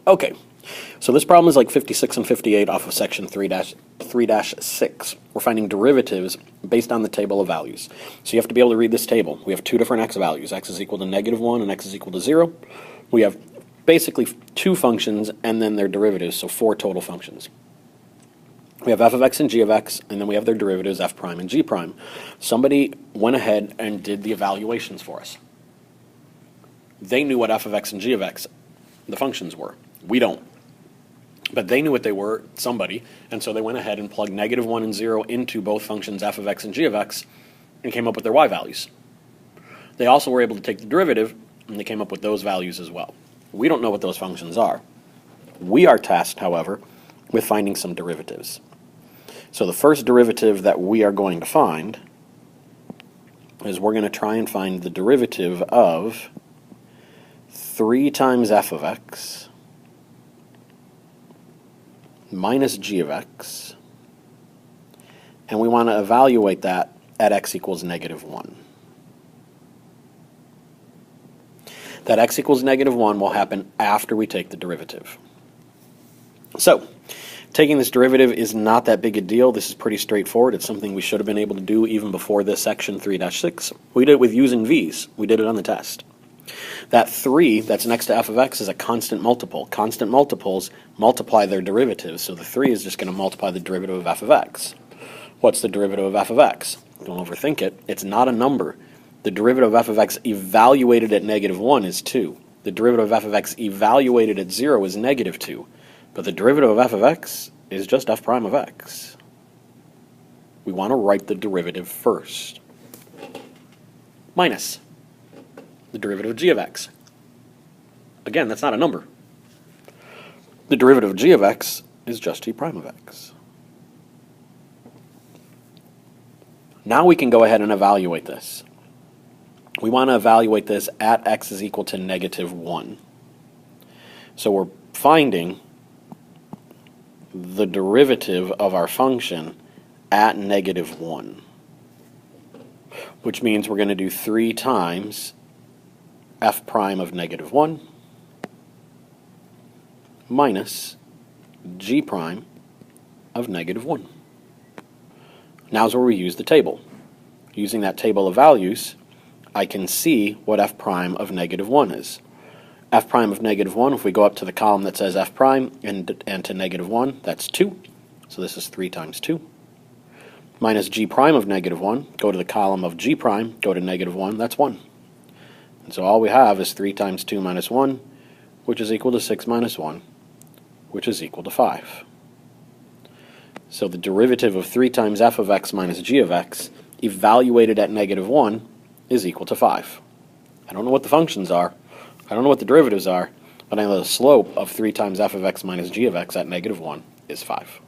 Okay, so this problem is like 56 and 58 off of section 3-6. We're finding derivatives based on the table of values. So you have to be able to read this table. We have two different x values. X is equal to -1 and x is equal to 0. We have basically two functions and then their derivatives, so four total functions. We have f of x and g of x, and then we have their derivatives f prime and g prime. Somebody went ahead and did the evaluations for us. They knew what f of x and g of x, the functions were. We don't. But they knew what they were, somebody, and so they went ahead and plugged -1 and 0 into both functions f of x and g of x and came up with their y values. They also were able to take the derivative, and they came up with those values as well. We don't know what those functions are. We are tasked, however, with finding some derivatives. So the first derivative that we are going to find is we're going to try and find the derivative of 3 times f of x minus g of x, and we want to evaluate that at x equals -1. That x equals -1 will happen after we take the derivative. So, taking this derivative is not that big a deal. This is pretty straightforward. It's something we should have been able to do even before this section 3-6. We did it with using v's. We did it on the test. That 3 that's next to f of x is a constant multiple. Constant multiples multiply their derivatives, so the 3 is just going to multiply the derivative of f of x. What's the derivative of f of x? Don't overthink it. It's not a number. The derivative of f of x evaluated at -1 is 2. The derivative of f of x evaluated at 0 is -2. But the derivative of f of x is just f prime of x. We want to write the derivative first. Minus the derivative of g of x. Again, that's not a number. The derivative of g of x is just g prime of x. Now we can go ahead and evaluate this. We want to evaluate this at x is equal to -1. So we're finding the derivative of our function at -1, which means we're going to do 3 times f prime of -1 minus g prime of -1. Now's where we use the table. Using that table of values, I can see what f prime of -1 is. F prime of -1, if we go up to the column that says f prime and to -1, that's 2. So this is 3 times 2. Minus g prime of -1, go to the column of g prime, go to -1, that's 1. And so all we have is 3 times 2 minus 1, which is equal to 6 minus 1, which is equal to 5. So the derivative of 3 times f of x minus g of x, evaluated at -1, is equal to 5. I don't know what the functions are. I don't know what the derivatives are, but I know the slope of 3 times f of x minus g of x at -1 is 5.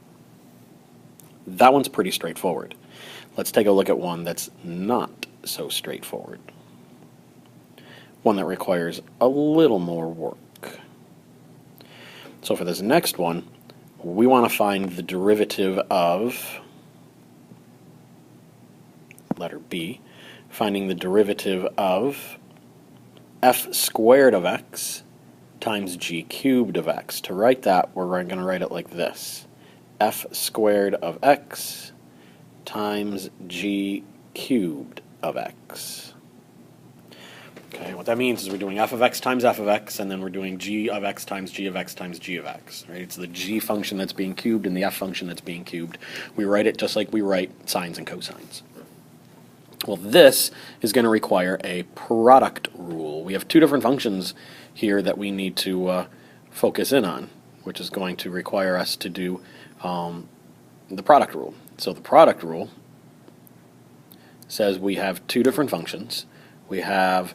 That one's pretty straightforward. Let's take a look at one that's not so straightforward. One that requires a little more work. So for this next one, we want to find the derivative of, letter B, finding the derivative of f squared of x times g cubed of x. To write that, we're going to write it like this. F squared of x times g cubed of x. Okay, what that means is we're doing f of x times f of x, and then we're doing g of x times g of x times g of x. Right? It's the g function that's being cubed and the f function that's being cubed. We write it just like we write sines and cosines. Well, this is going to require a product rule. We have two different functions here that we need to focus in on, which is going to require us to do the product rule. So the product rule says we have two different functions. We have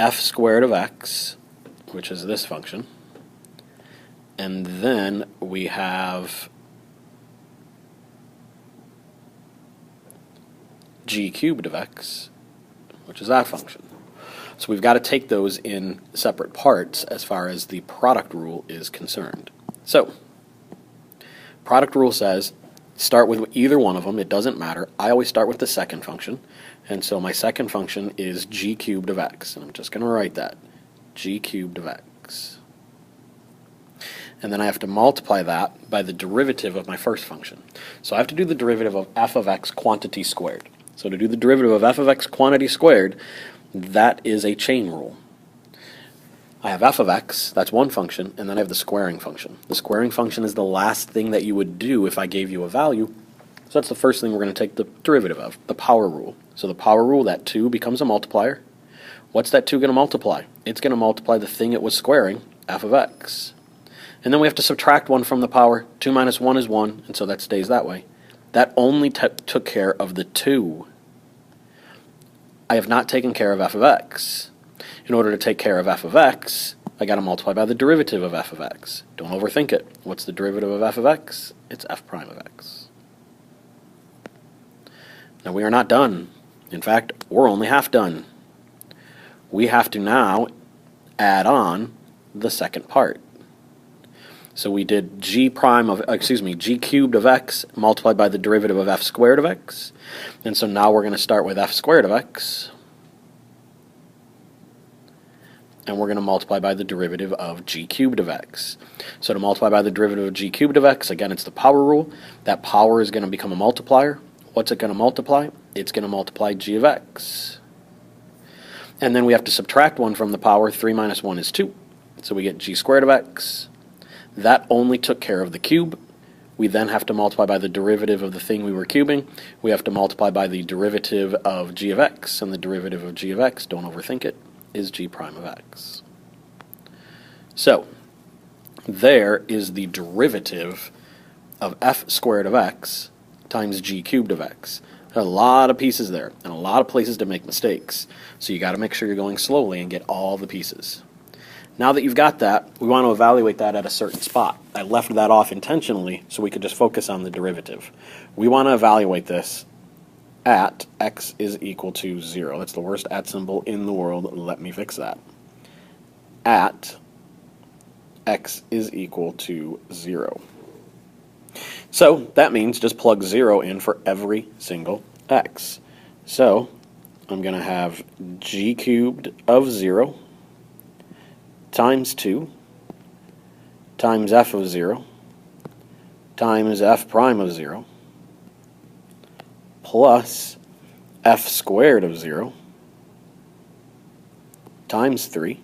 f squared of x, which is this function, and then we have g cubed of x, which is that function. So we've got to take those in separate parts as far as the product rule is concerned. So, product rule says start with either one of them, it doesn't matter. I always start with the second function, and so my second function is g cubed of x, and I'm just going to write that, g cubed of x. and then I have to multiply that by the derivative of my first function. So I have to do the derivative of f of x quantity squared. So to do the derivative of f of x quantity squared, that is a chain rule. I have f of x, that's one function, and then I have the squaring function. The squaring function is the last thing that you would do if I gave you a value. So that's the first thing we're going to take the derivative of, the power rule. So the power rule, that 2 becomes a multiplier. What's that 2 going to multiply? It's going to multiply the thing it was squaring, f of x. And then we have to subtract 1 from the power. 2 minus 1 is 1, and so that stays that way. That only took care of the 2. I have not taken care of f of x. In order to take care of f of x, I got to multiply by the derivative of f of x. Don't overthink it. What's the derivative of f of x? It's f prime of x. Now we are not done. In fact, we're only half done. We have to now add on the second part. So we did g cubed of x multiplied by the derivative of f squared of x. And so now we're going to start with f squared of x. And we're going to multiply by the derivative of g cubed of x. So to multiply by the derivative of g cubed of x, again, it's the power rule. That power is going to become a multiplier. What's it going to multiply? It's going to multiply g of x. And then we have to subtract 1 from the power. 3 minus 1 is 2. So we get g squared of x. That only took care of the cube. We then have to multiply by the derivative of the thing we were cubing. We have to multiply by the derivative of g of x. And the derivative of g of x, don't overthink it, is g prime of x. So there is the derivative of f squared of x times g cubed of x. There are a lot of pieces there and a lot of places to make mistakes. So you got to make sure you're going slowly and get all the pieces. Now that you've got that, we want to evaluate that at a certain spot. I left that off intentionally so we could just focus on the derivative. We want to evaluate this at x is equal to 0. That's the worst at symbol in the world. Let me fix that. At x is equal to 0. So that means just plug 0 in for every single x. So I'm going to have g cubed of 0 times 2 times f of 0 times f prime of 0 plus f squared of 0 times 3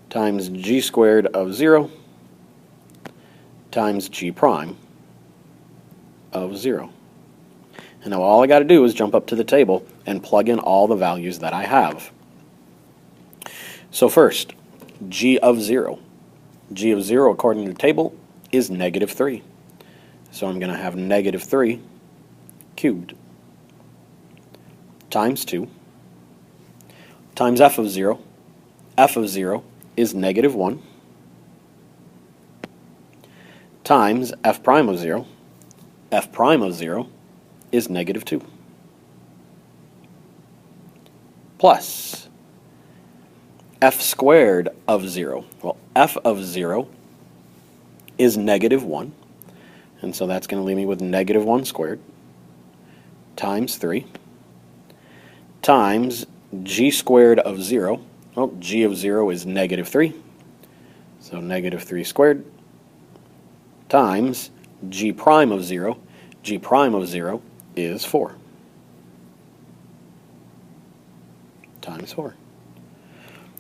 times g squared of 0 times g prime of 0. And now all I got to do is jump up to the table and plug in all the values that I have. So first, g of 0. G of 0, according to the table, is negative 3. So I'm going to have negative 3 cubed times 2 times f of 0. F of 0 is negative 1 times f prime of 0. F prime of 0 is negative 2 plus f squared of 0. Well, f of 0 is negative 1, and so that's going to leave me with negative 1 squared times 3 times g squared of 0. Well, g of 0 is negative 3, so negative 3 squared times g prime of 0. G prime of 0 is 4 times 4.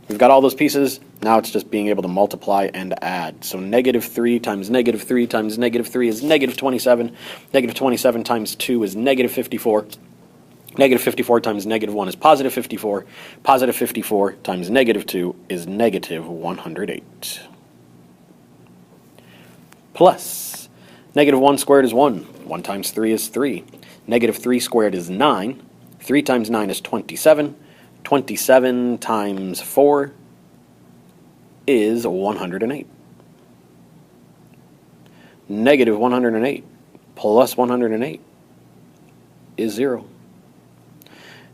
We've got all those pieces. Now it's just being able to multiply and add. So negative 3 times negative 3 times negative 3 is negative 27. Negative 27 times 2 is negative 54. Negative 54 times negative 1 is positive 54. Positive 54 times negative 2 is negative 108. Plus, negative 1 squared is 1. 1 times 3 is 3. Negative 3 squared is 9. 3 times 9 is 27. 27 times 4 is 108. Negative 108 plus 108 is 0.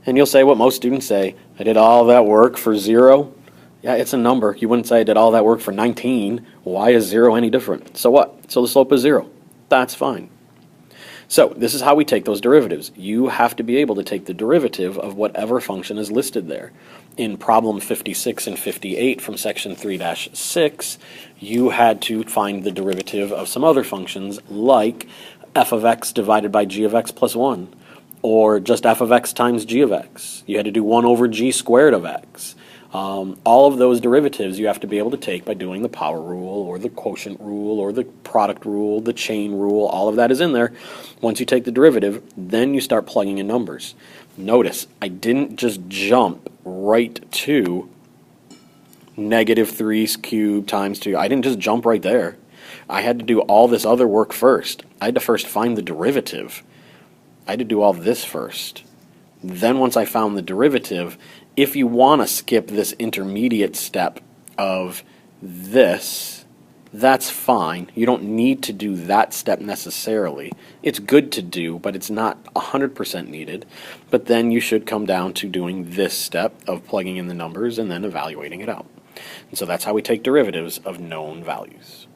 And you'll say what most students say, I did all that work for 0. Yeah, it's a number. You wouldn't say I did all that work for 19. Why is 0 any different? So what? So the slope is 0. That's fine. So this is how we take those derivatives. You have to be able to take the derivative of whatever function is listed there. In problem 56 and 58 from section 3-6, you had to find the derivative of some other functions like f of x divided by g of x plus 1, or just f of x times g of x. You had to do 1 over g squared of x. All of those derivatives you have to be able to take by doing the power rule or the quotient rule or the product rule, the chain rule. All of that is in there. Once you take the derivative, then you start plugging in numbers. Notice, I didn't just jump right to negative 3 cubed times 2. I didn't just jump right there. I had to do all this other work first. I had to first find the derivative. I had to do all this first. Then once I found the derivative, if you want to skip this intermediate step of this, that's fine. You don't need to do that step necessarily. It's good to do, but it's not 100% needed. But then you should come down to doing this step of plugging in the numbers and then evaluating it out. And so that's how we take derivatives of known values.